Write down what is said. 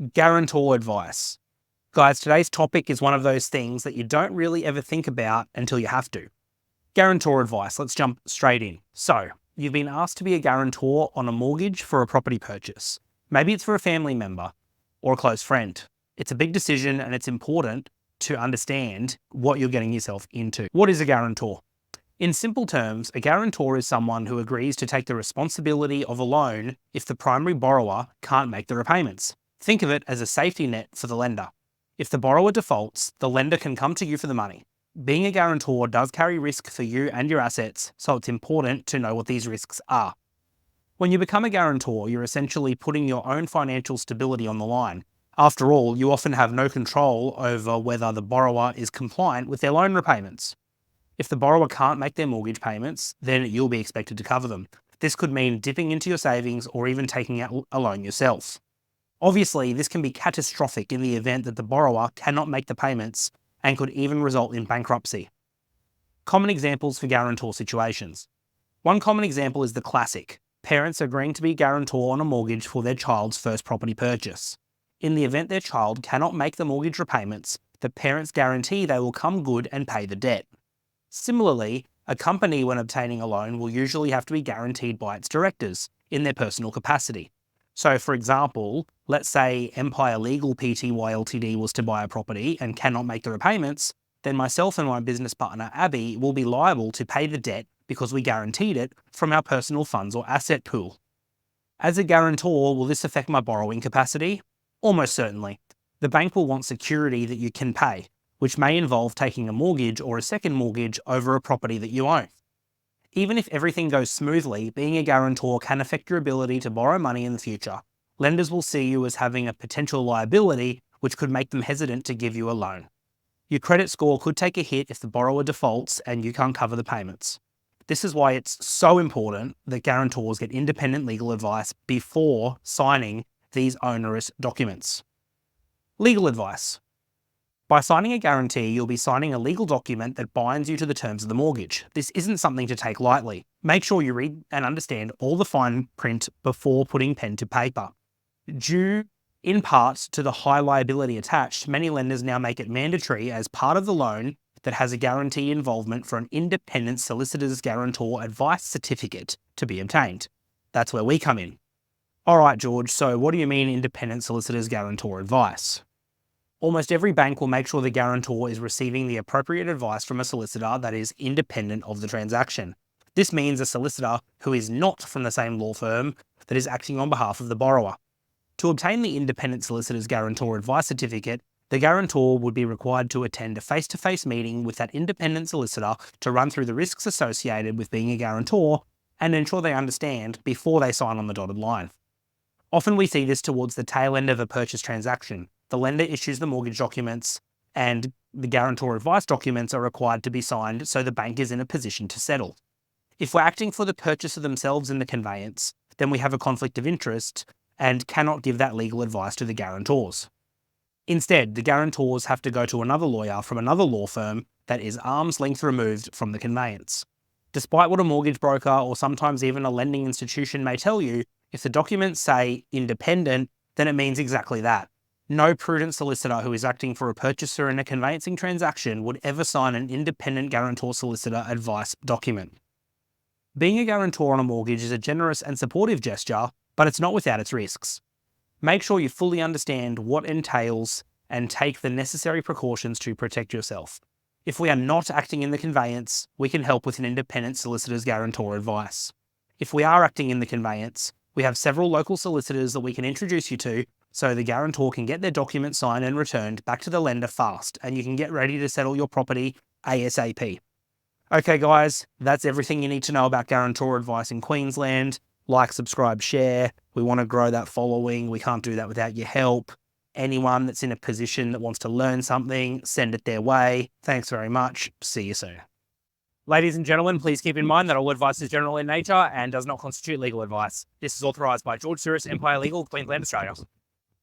Guarantor advice. Guys, today's topic is one of those things that you don't really ever think about until you have to. Guarantor advice. Let's jump straight in. So, you've been asked to be a guarantor on a mortgage for a property purchase. Maybe it's for a family member or a close friend. It's a big decision and it's important to understand what you're getting yourself into. What is a guarantor? In simple terms, a guarantor is someone who agrees to take the responsibility of a loan if the primary borrower can't make the repayments. Think of it as a safety net for the lender. If the borrower defaults, the lender can come to you for the money. Being a guarantor does carry risk for you and your assets, so it's important to know what these risks are. When you become a guarantor, you're essentially putting your own financial stability on the line. After all, you often have no control over whether the borrower is compliant with their loan repayments. If the borrower can't make their mortgage payments, then you'll be expected to cover them. This could mean dipping into your savings or even taking out a loan yourself. Obviously, this can be catastrophic in the event that the borrower cannot make the payments and could even result in bankruptcy. Common examples for guarantor situations. One common example is the classic: parents agreeing to be guarantor on a mortgage for their child's first property purchase. In the event their child cannot make the mortgage repayments, the parents guarantee they will come good and pay the debt. Similarly, a company, when obtaining a loan, will usually have to be guaranteed by its directors in their personal capacity. So, for example, let's say Empire Legal Pty Ltd was to buy a property and cannot make the repayments, then myself and my business partner Abby will be liable to pay the debt because we guaranteed it from our personal funds or asset pool. As a guarantor, will this affect my borrowing capacity? Almost certainly. The bank will want security that you can pay, which may involve taking a mortgage or a second mortgage over a property that you own. Even if everything goes smoothly, being a guarantor can affect your ability to borrow money in the future. Lenders will see you as having a potential liability, which could make them hesitant to give you a loan. Your credit score could take a hit if the borrower defaults and you can't cover the payments. This is why it's so important that guarantors get independent legal advice before signing these onerous documents. Legal advice. By signing a guarantee, you'll be signing a legal document that binds you to the terms of the mortgage. This isn't something to take lightly. Make sure you read and understand all the fine print before putting pen to paper. Due in part to the high liability attached, many lenders now make it mandatory as part of the loan that has a guarantee involvement for an independent solicitor's guarantor advice certificate to be obtained. That's where we come in. All right, George, so what do you mean independent solicitor's guarantor advice? Almost every bank will make sure the guarantor is receiving the appropriate advice from a solicitor that is independent of the transaction. This means a solicitor who is not from the same law firm that is acting on behalf of the borrower. To obtain the independent solicitor's guarantor advice certificate, the guarantor would be required to attend a face-to-face meeting with that independent solicitor to run through the risks associated with being a guarantor and ensure they understand before they sign on the dotted line. Often we see this towards the tail end of a purchase transaction. The lender issues the mortgage documents and the guarantor advice documents are required to be signed so the bank is in a position to settle. If we're acting for the purchaser themselves in the conveyance, then we have a conflict of interest and cannot give that legal advice to the guarantors. Instead, the guarantors have to go to another lawyer from another law firm that is arm's length removed from the conveyance. Despite what a mortgage broker or sometimes even a lending institution may tell you, if the documents say independent, then it means exactly that. No prudent solicitor who is acting for a purchaser in a conveyancing transaction would ever sign an independent guarantor solicitor advice document. Being a guarantor on a mortgage is a generous and supportive gesture, but it's not without its risks. Make sure you fully understand what entails and take the necessary precautions to protect yourself. If we are not acting in the conveyance, we can help with an independent solicitor's guarantor advice. If we are acting in the conveyance, we have several local solicitors that we can introduce you to so the guarantor can get their documents signed and returned back to the lender fast and you can get ready to settle your property ASAP. Okay guys, that's everything you need to know about guarantor advice in Queensland. Like, subscribe, share. We want to grow that following. We can't do that without your help. Anyone that's in a position that wants to learn something, send it their way. Thanks very much. See you soon. Ladies and gentlemen, please keep in mind that all advice is general in nature and does not constitute legal advice. This is authorised by George Souris, Empire Legal, Queensland, Australia.